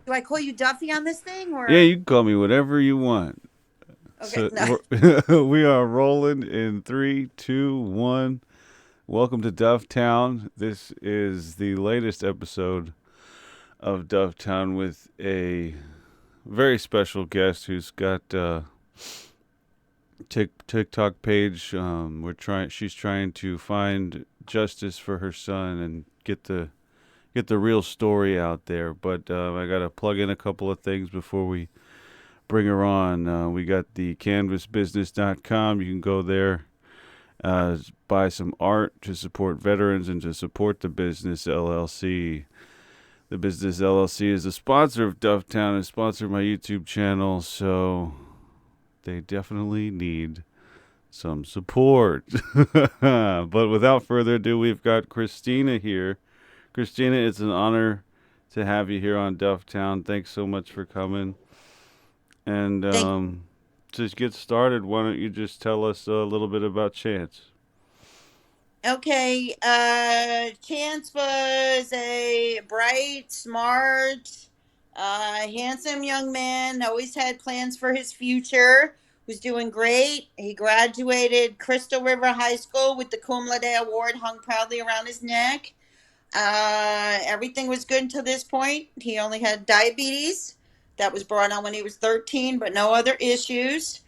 Do I call you Duffy on this thing Yeah, or? you can call me whatever you want. Okay, So no. we are rolling in three, two, one. Welcome to Duff Town. This is the latest episode of Duff Town with a very special guest who's got TikTok page. We're trying. She's trying to find justice for her son and get the real story out there. But I gotta plug in a couple of things before we bring her on. We got the canvasbusiness.com. You can go there, buy some art to support veterans and to support the Business LLC. The Business LLC is a sponsor of Duff Town and sponsor of my YouTube channel, so they definitely need some support. But without further ado, we've got Christina here. Christina, it's an honor to have you here on Duff Town. Thanks so much for coming. And Thank. to get started, why don't you just tell us a little bit about Chance? Okay. Chance was a bright, smart, handsome young man. Always had plans for his future. Was doing great. He graduated Crystal River High School with the Cum Laude Award hung proudly around his neck. Everything was good until this point. He only had diabetes. That was brought on when he was 13, but no other issues.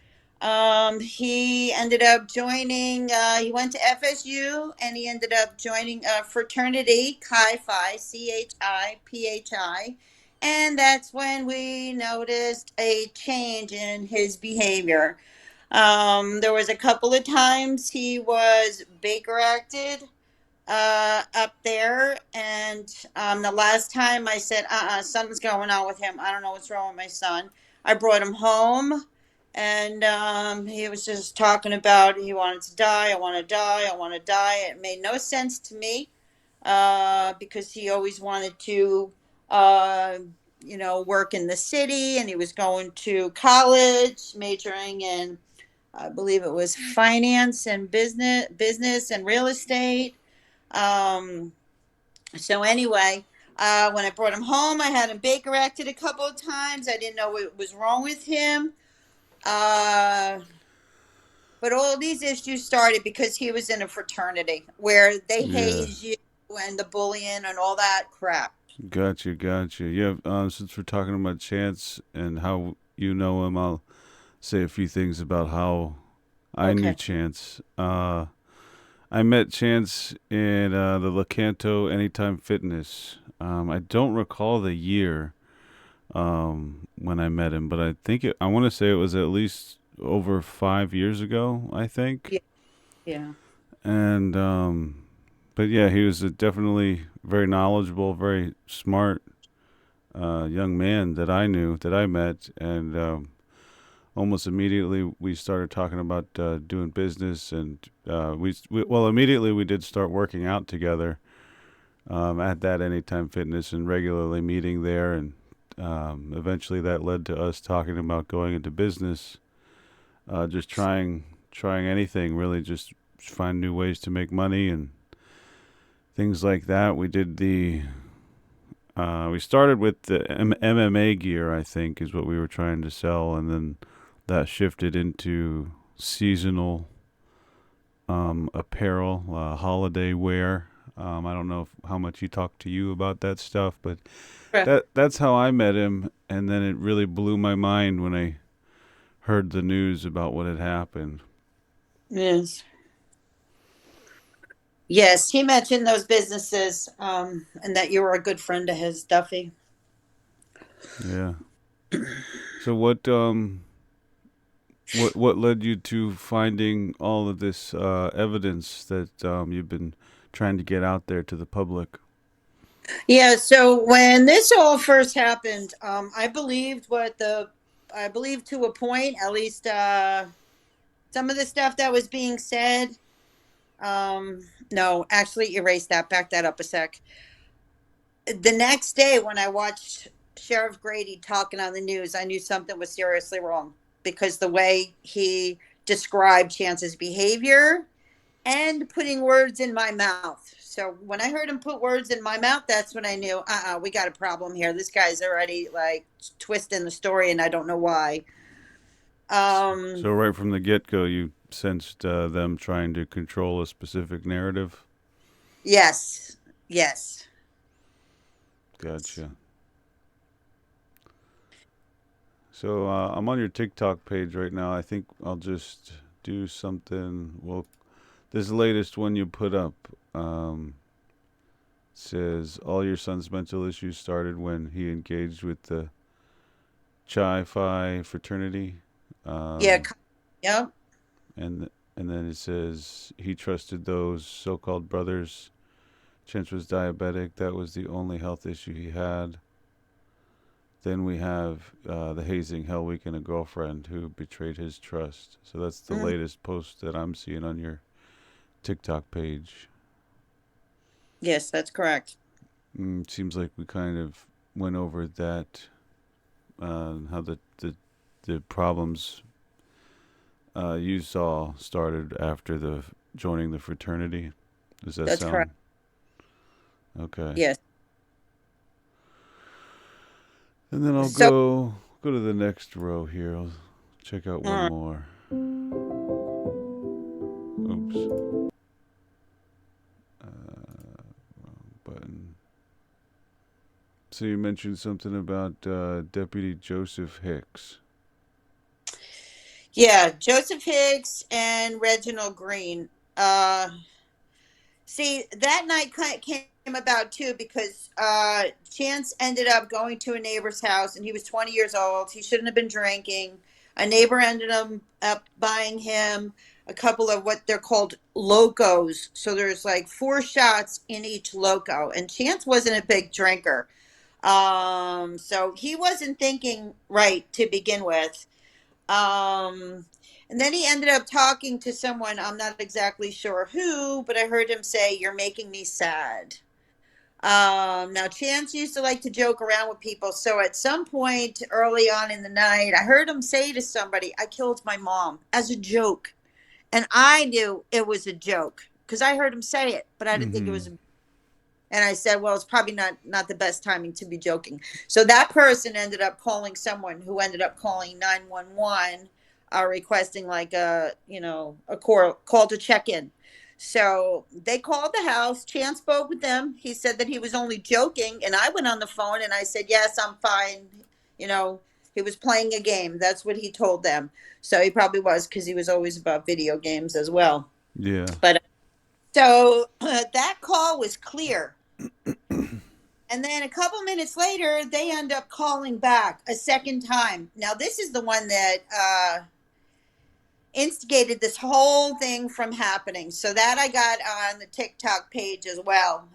He ended up joining, he went to FSU and he ended up joining a fraternity, Chi Phi, CHIPHI. And that's when we noticed a change in his behavior. There was a couple of times he was Baker acted up there. And the last time I said, something's going on with him. I don't know what's wrong with my son. I brought him home and he was just talking about he wanted to die. I want to die. I want to die. It made no sense to me because he always wanted to, uh, work in the city and he was going to college, majoring in, I believe it was finance and business and real estate. um, so anyway, when I brought him home, I had him Baker acted a couple of times. I didn't know what was wrong with him. Uh, but all these issues started because he was in a fraternity where they Yeah, haze you and the bullying and all that crap. gotcha. Yeah, since we're talking about Chance and how you know him, I'll say a few things about how I knew Okay. Chance. I met Chance in the Lecanto Anytime Fitness. I don't recall the year when I met him, but I want to say it was at least over 5 years ago. I think. Yeah. Yeah. And but yeah, he was a definitely very knowledgeable, very smart young man that I knew that I met, and almost immediately we started talking about doing business, and well immediately we did start working out together at that Anytime Fitness and regularly meeting there, and eventually that led to us talking about going into business, just trying anything really, just find new ways to make money and things like that. We started with the MMA gear, I think, is what we were trying to sell, and then that shifted into seasonal apparel, holiday wear. I don't know how much he talked to you about that stuff, but Right. that's how I met him, and then it really blew my mind when I heard the news about what had happened. Yes. Yes, he mentioned those businesses, and that you were a good friend of his, Duffy. Yeah. So what led you to finding all of this evidence that you've been trying to get out there to the public? Yeah, so when this all first happened, I believed to a point, at least some of the stuff that was being said. No, actually erase that, back that up a sec. The next day when I watched Sheriff Grady talking on the news, I knew something was seriously wrong because the way he described Chance's behavior and putting words in my mouth. So when I heard him put words in my mouth, that's when I knew, we got a problem here. This guy's already like twisting the story, and I don't know why. Um, So right from the get go, you sensed them trying to control a specific narrative. yes, yes. Gotcha. So I'm on your TikTok page right now. I think I'll just do something. Well, this latest one you put up says all your son's mental issues started when he engaged with the Chi Phi fraternity, Yeah, um, yeah. and then it says he trusted those so-called brothers. Chance was diabetic. That was the only health issue he had. Then we have the hazing, Hell Week, and a girlfriend who betrayed his trust. So that's the Mm, latest post that I'm seeing on your TikTok page. yes, that's correct. Seems like we kind of went over that, how the problems you saw started after the joining the fraternity. Does that That's correct. sound okay? Yes. And then I'll So, go to the next row here. I'll check out one uh, more. Oops. Wrong button. So you mentioned something about Deputy Joseph Hicks. yeah, Joseph Higgs and Reginald Green. Uh, See, that night came about too because Chance ended up going to a neighbor's house, and he was 20 years old. He shouldn't have been drinking. A neighbor ended up buying him a couple of what they're called locos. So there's like four shots in each loco, and Chance wasn't a big drinker. So he wasn't thinking right to begin with. Um, and then he ended up talking to someone, I'm not exactly sure who, but I heard him say, "You're making me sad." Now, Chance used to like to joke around with people. So at some point early on in the night, I heard him say to somebody, "I killed my mom," as a joke. And I knew it was a joke because I heard him say it, but I didn't think it Mm-hmm. was. And I said, well, it's probably not the best timing to be joking. So that person ended up calling someone who ended up calling 911, requesting like a call to check in. So they called the house. Chance spoke with them. He said that he was only joking, and I went on the phone and I said, "Yes, I'm fine." You know, he was playing a game. That's what he told them. So he probably was because he was always about video games as well. Yeah. But so that call was clear. And then a couple minutes later, they end up calling back a second time. Now, this is the one that instigated this whole thing from happening. So that I got on the TikTok page as well.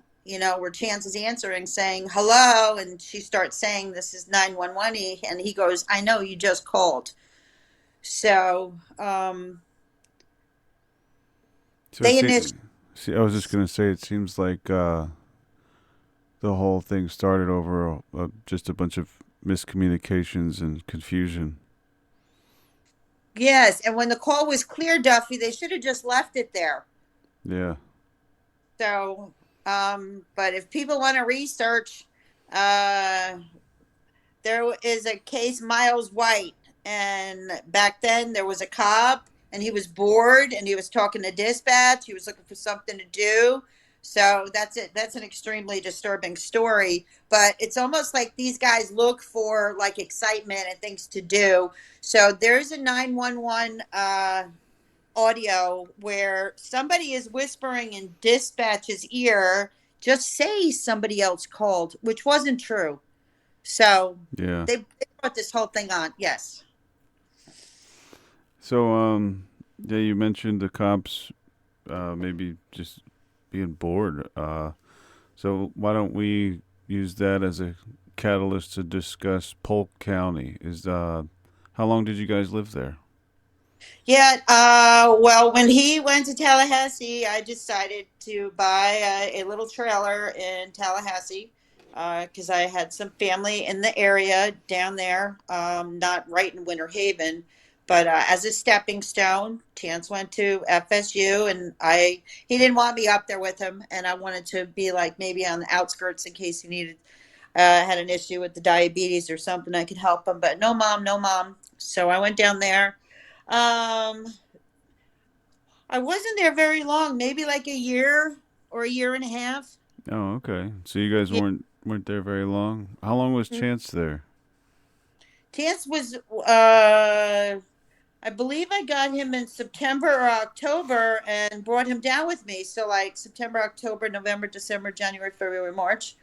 Where Chance is answering, saying hello, and she starts saying this is 911, and he goes, "I know you just called." So So they initially, see, I was just gonna say, it seems like the whole thing started over just a bunch of miscommunications and confusion. yes, and when the call was clear, Duffy, they should have just left it there. Yeah. So, but if people want to research, uh, there is a case, Miles White, and back then there was a cop, and he was bored, and he was talking to dispatch. He was looking for something to do. So that's it. That's an extremely disturbing story. But it's almost like these guys look for like excitement and things to do. So there's a 911 audio where somebody is whispering in dispatch's ear, "Just say somebody else called," which wasn't true. So Yeah. they brought this whole thing on. Yes. So yeah, you mentioned the cops maybe just being bored. So why don't we use that as a catalyst to discuss Polk County? Is how long did you guys live there? Yeah. Well, when he went to Tallahassee, I decided to buy a little trailer in Tallahassee because I had some family in the area down there, not right in Winter Haven. But as a stepping stone, Chance went to FSU, and I he didn't want me up there with him, and I wanted to be like maybe on the outskirts in case he needed had an issue with the diabetes or something. I could help him, but no, mom, no, mom. So I went down there. Um, I wasn't there very long, maybe like a year or a year and a half. Oh, okay. So you guys Yeah. weren't there very long. How long was Chance there? Chance was, I believe I got him in September or October and brought him down with me. So like September, October, November, December, January, February, March.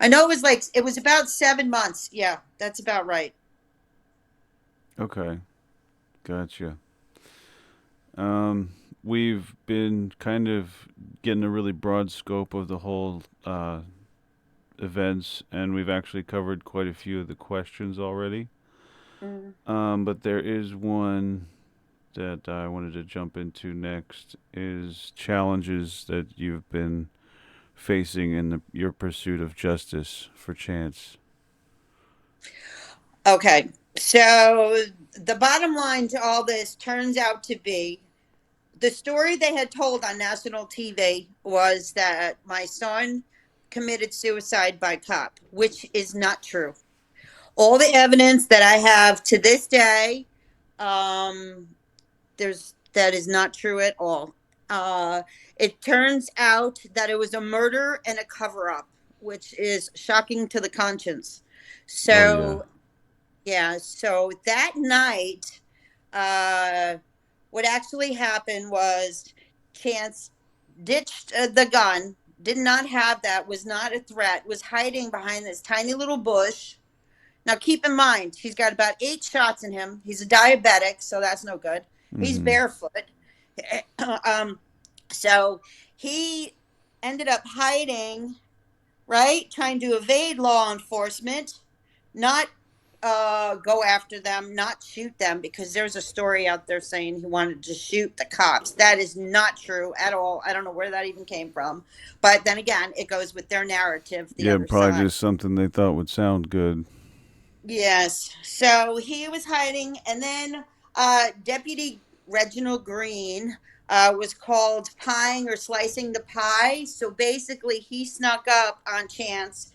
I know it was about 7 months. Yeah, that's about right. Okay, gotcha. Um, we've been kind of getting a really broad scope of the whole events, and we've actually covered quite a few of the questions already. Mm. But there is one that I wanted to jump into next is challenges that you've been facing in your pursuit of justice for Chance. Okay. So the bottom line to all this turns out to be the story they had told on national TV was that my son committed suicide by cop, which is not true. All the evidence that I have to this day, um, there's that is not true at all. It turns out that it was a murder and a cover up, which is shocking to the conscience. Oh yeah. So yeah, so that night, uh, what actually happened was Chance ditched the gun, did not have that, was not a threat, was hiding behind this tiny little bush. Now, keep in mind, he's got about 8 shots in him. He's a diabetic, so that's no good. He's Mm-hmm. barefoot. um, so he ended up hiding, right? Trying to evade law enforcement, not go after them, not shoot them, because there's a story out there saying he wanted to shoot the cops. That is not true at all. I don't know where that even came from. But then again, it goes with their narrative, the Yeah, other probably side. just something they thought would sound good. Yes. So he was hiding, and then Deputy Reginald Green was called pieing or slicing the pie. So basically, he snuck up on Chance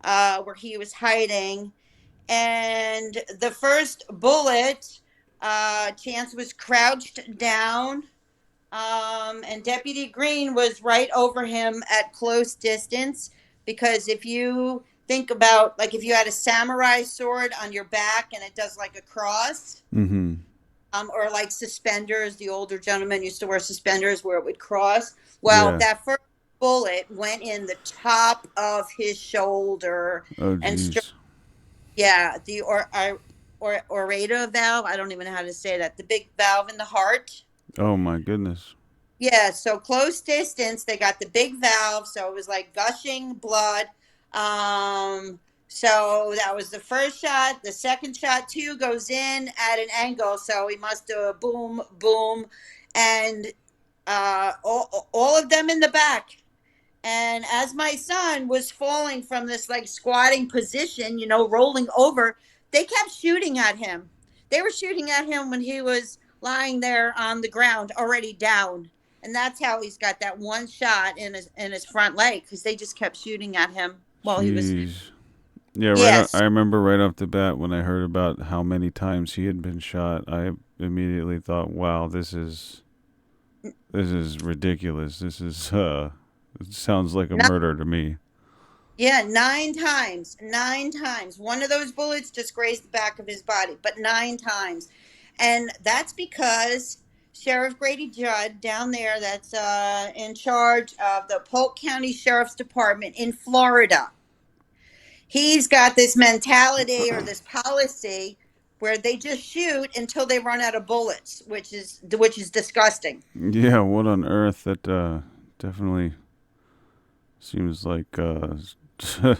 where he was hiding, and the first bullet, Chance was crouched down, and Deputy Green was right over him at close distance. Because if you think about, like, if you had a samurai sword on your back and it does like a cross, Mm-hmm. or like suspenders, the older gentlemen used to wear suspenders where it would cross. Well, Yeah. that first bullet went in the top of his shoulder Oh and struck. jeez. Yeah, the or orator valve. I don't even know how to say that. The big valve in the heart. Oh my goodness. Yeah, so close distance. They got the big valve, so it was like gushing blood. Um, so that was the first shot. The second shot too goes in at an angle, so he must do boom, boom, and all of them in the back. And as my son was falling from this like squatting position, rolling over, they kept shooting at him. They were shooting at him when he was lying there on the ground, already down. And that's how he's got that one shot in his front leg, because they just kept shooting at him while he was. Jeez. Yeah, I Yes. remember right off the bat when I heard about how many times he had been shot, I immediately thought, "Wow, this is ridiculous. This is it sounds like a Not, murder to me." yeah, 9 times. 9 times. One of those bullets just grazed the back of his body, but 9 times. And that's because Sheriff Grady Judd down there, that's in charge of the Polk County Sheriff's Department in Florida, he's got this mentality or this policy where they just shoot until they run out of bullets, which is disgusting. Yeah, what on earth? That definitely seems like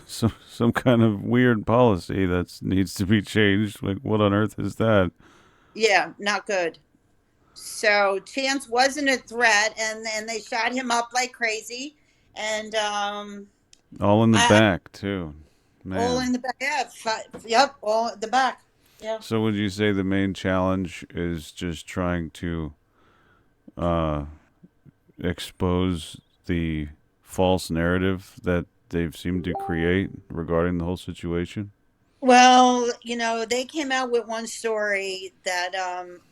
some kind of weird policy that needs to be changed. Like, what on earth is that? Yeah, not good. So Chance wasn't a threat, and then they shot him up like crazy, and All in the I back too, all man. in the back. Yeah, yep, all at the back. Yeah. So would you say the main challenge is just trying to uh, expose the false narrative that they've seemed to create regarding the whole situation? Well, they came out with one story that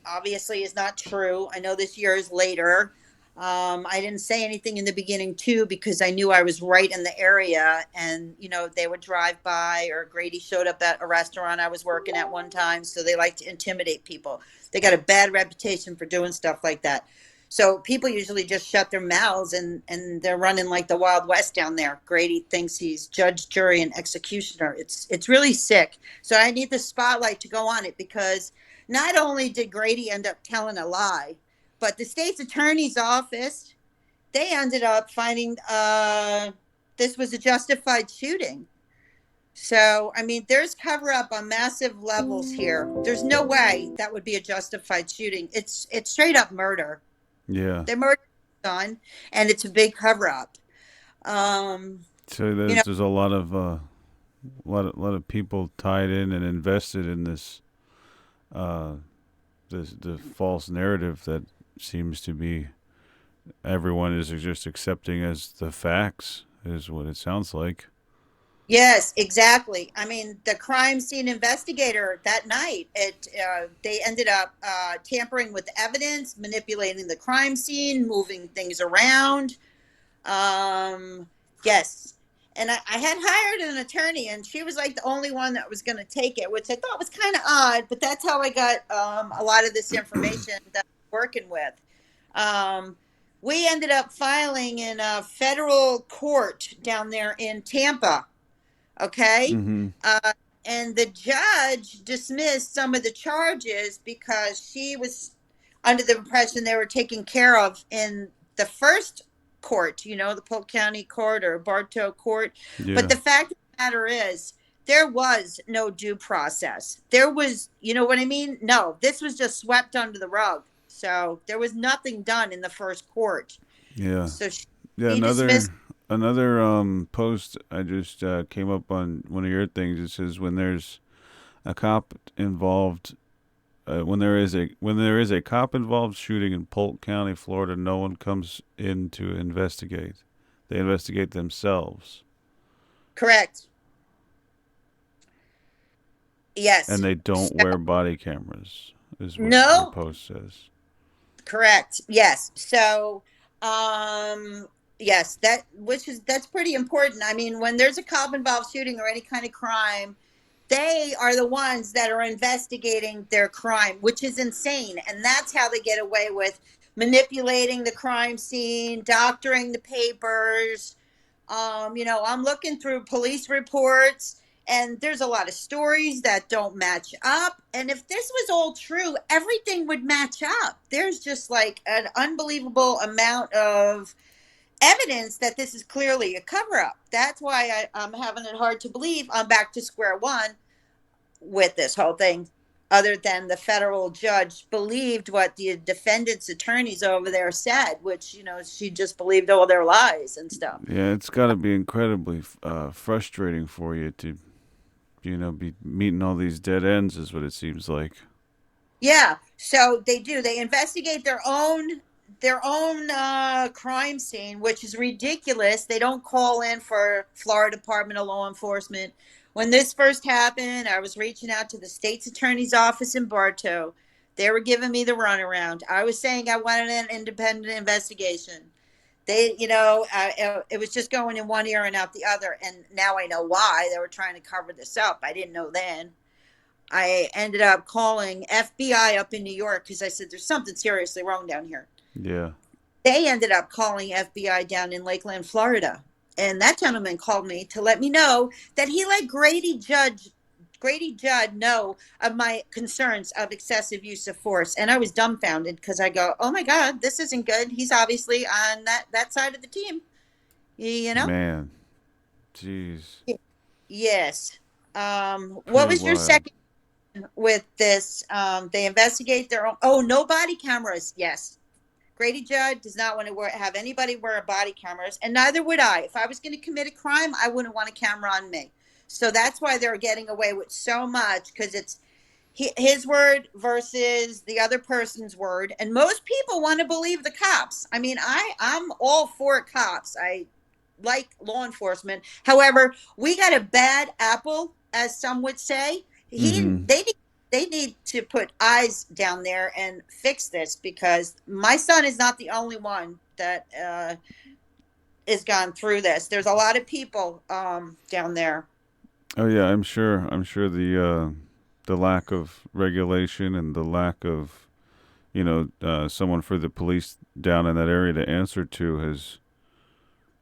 obviously is not true. I know this years later. I didn't say anything in the beginning too because I knew I was right in the area, and they would drive by, or Grady showed up at a restaurant I was working at one time, so they like to intimidate people. They got a bad reputation for doing stuff like that. So people usually just shut their mouths, and they're running like the Wild West down there. Grady thinks he's judge, jury, and executioner. It's really sick. So I need the spotlight to go on it because not only did Grady end up telling a lie, but the state's attorney's office, they ended up finding this was a justified shooting. So I mean, there's cover up on massive levels here. There's no way that would be a justified shooting. It's straight up murder. Yeah. They murdered his son, and it's a big cover up. Um, So you know, there's a lot of lot of people tied in and invested in uh, this the false narrative that seems to be everyone is just accepting as the facts is what it sounds like. yes, exactly. I mean, the crime scene investigator that night, they ended up tampering with evidence, manipulating the crime scene, moving things around. Um, yes. And I had hired an attorney, and she was like the only one that was going to take it, which I thought was kind of odd, but that's how I got a lot of this information that I'm working with. Um, we ended up filing in a federal court down there in Tampa. Okay. Mm-hmm. Uh, and the judge dismissed some of the charges because she was under the impression they were taken care of in the first court, the Polk County Court or Bartow Court. But Yeah. the fact of the matter is, there was no due process. There was, you know what I mean? No, this was just swept under the rug. So there was nothing done in the first court. Yeah. So Yeah. she dismissed. Another post I just came up on one of your things. It says when there's a cop involved. When there is a cop involved shooting in Polk County, Florida, no one comes in to investigate. They investigate themselves, Correct. and Yes. they don't wear body cameras. Is what your No, post says. correct. Yes. So, um, yes, that's pretty important. I mean, when there's a cop involved shooting or any kind of crime, they are the ones that are investigating their crime, which is insane. And that's how they get away with manipulating the crime scene, doctoring the papers. I'm looking through police reports, and there's a lot of stories that don't match up. And if this was all true, everything would match up. There's just like an unbelievable amount of evidence that this is clearly a cover up. That's why I'm having it hard to believe I'm back to square one with this whole thing, other than the federal judge believed what the defendant's attorneys over there said, which, she just believed all their lies and stuff. Yeah, it's got to be incredibly frustrating for you to, be meeting all these dead ends. Is what it seems like. Yeah, so they do. They investigate their own crime scene, which is ridiculous. They don't call in for Florida Department of Law Enforcement. When this first happened, I was reaching out to the state's attorney's office in Bartow. They were giving me the runaround. I was saying I wanted an independent investigation. It was just going in one ear and out the other. And now I know why they were trying to cover this up. I didn't know then. I ended up calling FBI up in New York because I said there's something seriously wrong down here. Yeah, They ended up calling FBI down in Lakeland, Florida. And that gentleman called me to let me know that he let Grady Judd know of my concerns of excessive use of force. And I was dumbfounded because I go, oh my God, this isn't good. He's obviously on that side of the team, you know? man, jeez, Yes. What pretty was your wild. second with this? They investigate their own. Oh, no body cameras. Yes. Grady Judd does not want to have anybody wear body cameras, and neither would I. If I was going to commit a crime, I wouldn't want a camera on me. So that's why they're getting away with so much because his word versus the other person's word, and most people want to believe the cops. I mean, I'm all for cops. I like law enforcement. However, we got a bad apple, as some would say. he Mm-hmm. they need they need to put eyes down there and fix this, because my son is not the only one that has gone through this. There's a lot of people down there. Oh yeah, I'm sure. I'm sure the lack of regulation and the lack of someone for the police down in that area to answer to has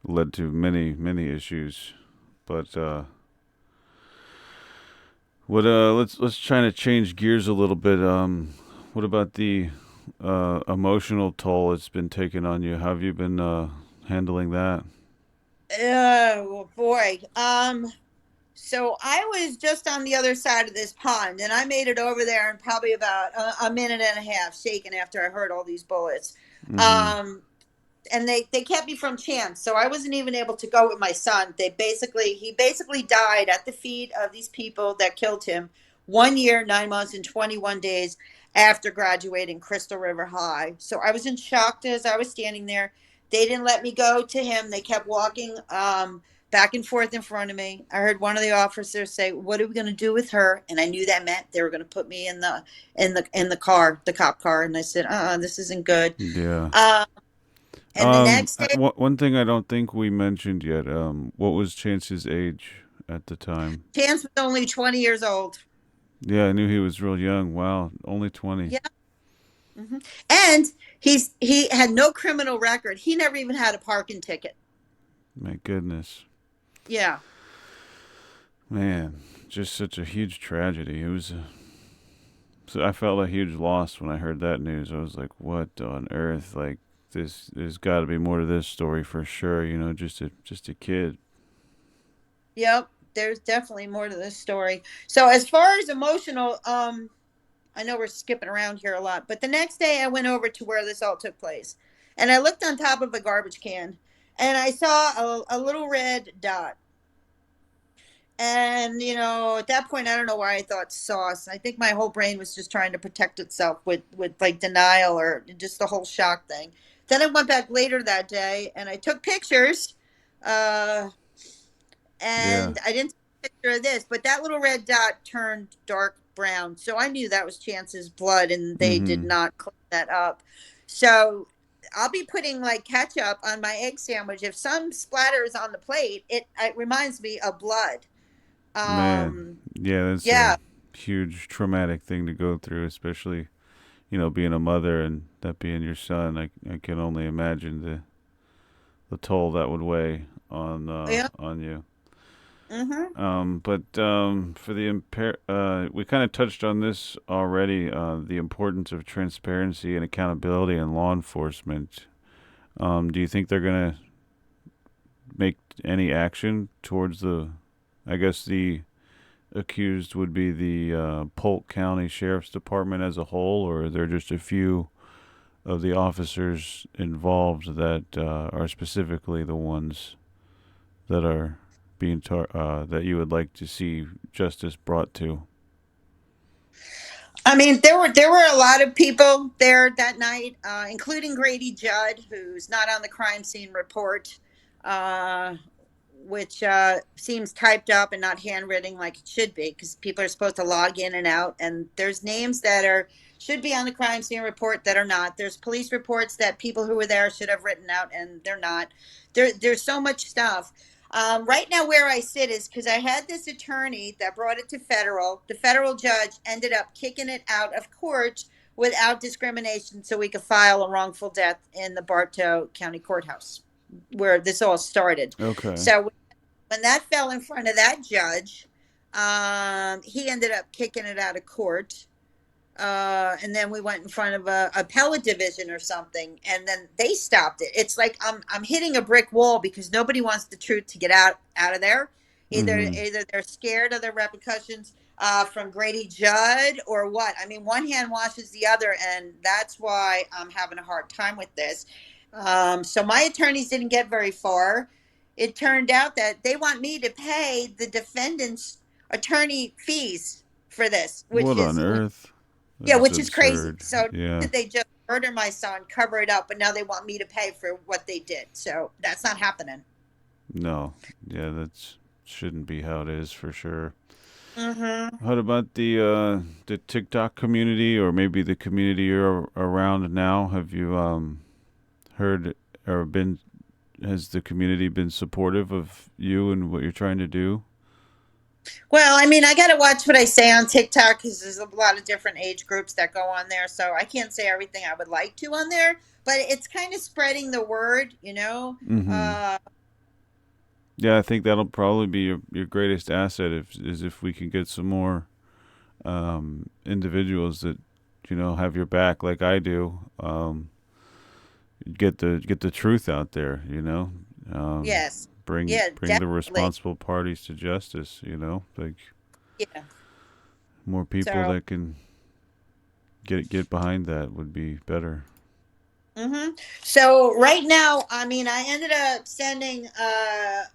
led to many issues. But what let's try to change gears a little bit. What about the emotional toll it's been taken on you? How have you been handling that? Oh boy. So I was just on the other side of this pond, and I made it over there in probably about a minute and a half, shaking after I heard all these bullets. Mm-hmm. Um, and they kept me from chance, so I wasn't even able to go with my son. He basically died at the feet of these people that killed him 1 year, 9 months, and 21 days after graduating Crystal River High. So I was in shock as I was standing there. They didn't let me go to him. They kept walking back and forth in front of me. I heard one of the officers say, "What are we going to do with her?" And I knew that meant they were going to put me in the car, the cop car. And I said, this isn't good." Yeah. Um, and the next day, One thing I don't think we mentioned yet. What was Chance's age at the time? Chance was only 20 years old. Yeah, I knew he was real young. Wow, only 20. Yeah. Hmm. And he had no criminal record. He never even had a parking ticket. My goodness. Yeah. Man, just such a huge tragedy. It was. So I felt a huge loss when I heard that news. I was like, "What on earth? Like this? There's got to be more to this story for sure." Just a kid. Yep. There's definitely more to this story. So as far as emotional, I know we're skipping around here a lot, but the next day I went over to where this all took place, and I looked on top of a garbage can, and I saw a little red dot. And at that point, I don't know why I thought sauce. I think my whole brain was just trying to protect itself with like denial or just the whole shock thing. Then I went back later that day and I took pictures. Uh, Yeah. and I didn't take a picture of this, but that little red dot turned dark brown. So I knew that was Chance's blood, and they did Mm-hmm. not clean that up. So I'll be putting like ketchup on my egg sandwich. If some splatters on the plate, it reminds me of blood. Man, Um, yeah, that's a yeah, huge traumatic thing to go through, especially being a mother and that being your son. I can only imagine the toll that would weigh yeah, on you. mm-hmm. But for the we kind of touched on this already. The importance of transparency and accountability in law enforcement. Do you think they're gonna make any action towards I guess the accused would be the Polk County Sheriff's Department as a whole, or are there just a few of the officers involved that are specifically the ones that are that you would like to see justice brought to? I mean, there were a lot of people there that night, including Grady Judd, who's not on the crime scene report, uh, which seems typed up and not handwritten like it should be, because people are supposed to log in and out. And there's names that are should be on the crime scene report that are not. There's police reports that people who were there should have written out, and they're not. There's so much stuff. Right now, where I sit is because I had this attorney that brought it to federal. The federal judge ended up kicking it out of court without discrimination, so we could file a wrongful death in the Bartow County Courthouse, where this all started. Okay. So when that fell in front of that judge, he ended up kicking it out of court. And then we went in front of a appellate division or something, and then they stopped it. It's like I'm hitting a brick wall because nobody wants the truth to get out of there. Either Mm-hmm. either they're scared of the repercussions from Grady Judd or what. I mean, one hand washes the other, and that's why I'm having a hard time with this. So my attorneys didn't get very far. It turned out that they want me to pay the defendant's attorney fees for this, which What on is, earth? yeah, That's which is crazy. absurd. So Yeah. did they just murder my son, cover it up, and now they want me to pay for what they did? So that's not happening. No. Yeah, that's shouldn't be how it is for sure. Mm-hmm. What about the TikTok community or maybe the community you're around now? Have you heard or been has the community been supportive of you and what you're trying to do? Well, I mean, I got to watch what I say on TikTok because there's a lot of different age groups that go on there. So I can't say everything I would like to on there, but it's kind of spreading the word, you know? Mm-hmm. Uh, Yeah, I think that'll probably be your greatest asset if we can get some more individuals that have your back like I do. Get the truth out there. Um, yes. bring Yeah, bring the definitely. responsible parties to justice. Like Yeah. more people So, that can get behind that would be better. hmm so right now, I mean, I ended up sending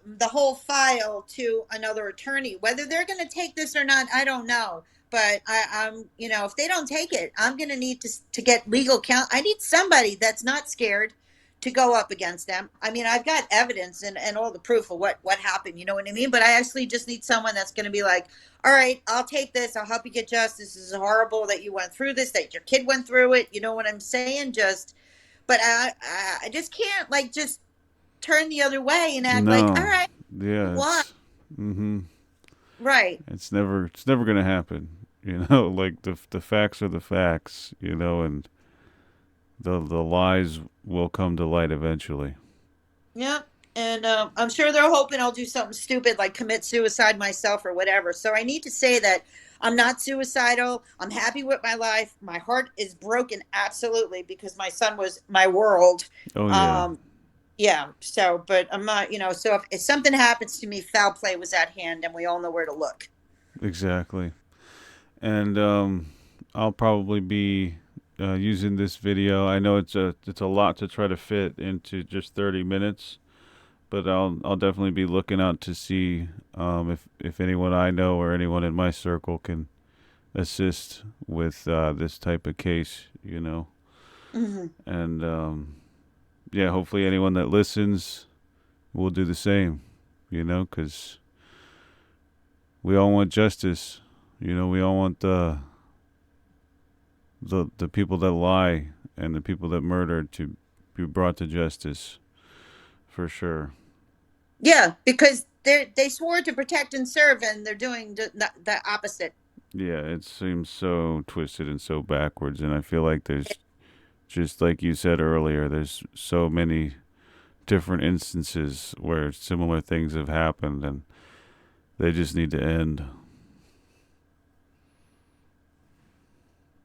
the whole file to another attorney. Whether they're going to take this or not, I don't know. But I'm, if they don't take it, I'm going to need to get legal counsel. I need somebody that's not scared to go up against them. I mean, I've got evidence and all the proof of what happened. You know what I mean? But I actually just need someone that's going to be like, all right, I'll take this. I'll help you get justice. This is horrible that you went through this, that your kid went through it. You know what I'm saying? But I just can't like just turn the other way and act like, all No, right, yeah, what? mm-hmm. Right. It's never gonna happen. Like the facts are the facts. And the lies will come to light eventually. Yeah. And I'm sure they're hoping I'll do something stupid like commit suicide myself or whatever. So I need to say that I'm not suicidal. I'm happy with my life. My heart is broken, absolutely, because my son was my world. Oh yeah, Um, yeah. So, but I'm not, so if something happens to me, foul play was at hand and we all know where to look. exactly. And I'll probably be using this video. I know it's a lot to try to fit into just 30 minutes, but I'll definitely be looking out to see if anyone I know or anyone in my circle can assist with this type of case. Hmm. And yeah, hopefully anyone that listens will do the same. Because we all want justice. We all want the people that lie and the people that murder to be brought to justice for sure. Yeah, because they swore to protect and serve, and they're doing the opposite. Yeah, it seems so twisted and so backwards, and I feel like there's just like you said earlier, there's so many different instances where similar things have happened, and they just need to end.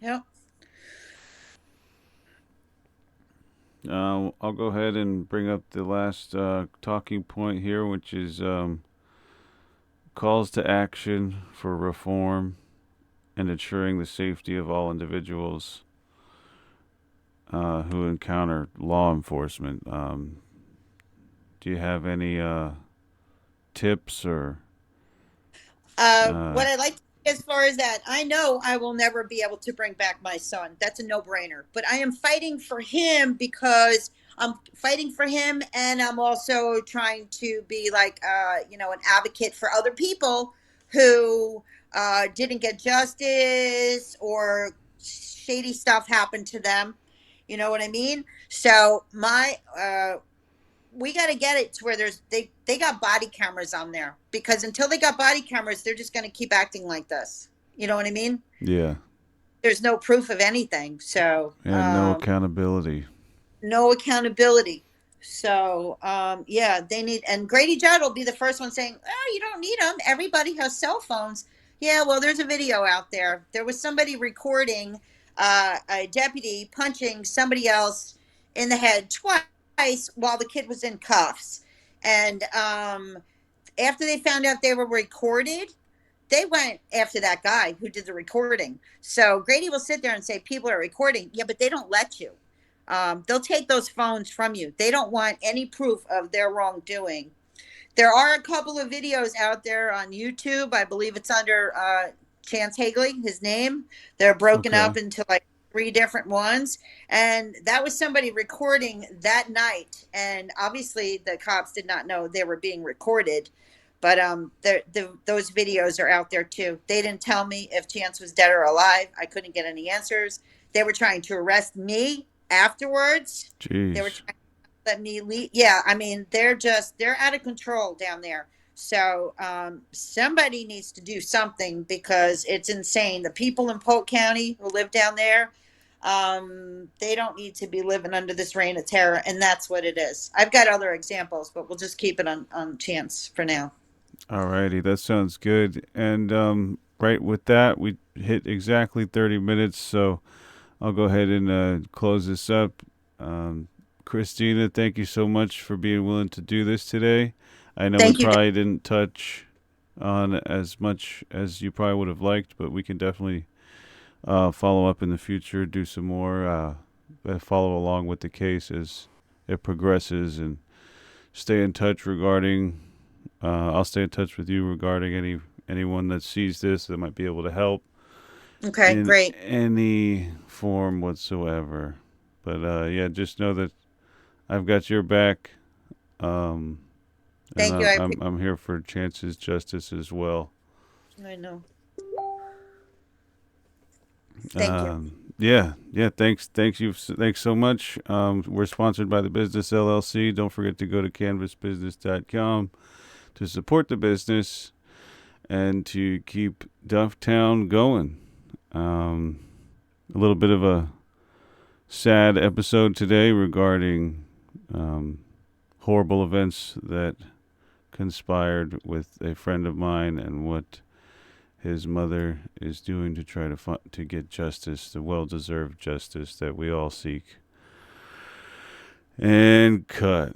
Yep. I'll go ahead and bring up the last talking point here, which is calls to action for reform and ensuring the safety of all individuals who encounter law enforcement. Do you have any tips or? Uh, What I like to say as far as that, I know I will never be able to bring back my son. That's a no brainer. But I am fighting for him because I'm fighting for him, and I'm also trying to be like, an advocate for other people who didn't get justice or shady stuff happened to them. You know what I mean? So we got to get it to where they got body cameras on there, because until they got body cameras, they're just going to keep acting like this. You know what I mean? yeah, There's no proof of anything, so and no accountability. no accountability. So yeah, they need, and Grady Judd will be the first one saying, "Oh, you don't need them. Everybody has cell phones." Yeah, well, there's a video out there. There was somebody recording a deputy punching somebody else in the head twice while the kid was in cuffs, and after they found out they were recorded, they went after that guy who did the recording. So Grady will sit there and say, people are recording. Yeah, but they don't let you. They'll take those phones from you. They don't want any proof of their wrongdoing. There are a couple of videos out there on YouTube. I believe it's under Chance Hagley, his name. They're broken Okay. up into like three different ones. And that was somebody recording that night. And obviously, the cops did not know they were being recorded. But those videos are out there too. They didn't tell me if Chance was dead or alive. I couldn't get any answers. They were trying to arrest me afterwards. They were Jeez. trying to let me leave. Yeah, I mean, they're out of control down there. So somebody needs to do something because it's insane. The people in Polk County who live down there, they don't need to be living under this reign of terror, and that's what it is. I've got other examples, but we'll just keep it on Chance for now. Alrighty, that sounds good. And right with that, we hit exactly 30 minutes, so I'll go ahead and close this up. Um, Christina, thank you so much for being willing to do this today. I know we Thank you. probably didn't touch on as much as you probably would have liked, but we can definitely follow up in the future, do some more, follow along with the case as it progresses, and stay in touch regarding. I'll stay in touch with you regarding anyone that sees this that might be able to help Okay, in great. any form whatsoever. But yeah, just know that I've got your back, um, and Thank you. I'm here for Chance's justice as well. I know. Thank you. Yeah. Thanks so much. We're sponsored by the Business LLC. Don't forget to go to canvasbusiness.com to support the business and to keep Duff Town going. Um, a little bit of a sad episode today regarding horrible events that conspired with a friend of mine and what his mother is doing to try to get justice, the well-deserved justice that we all seek. And cut.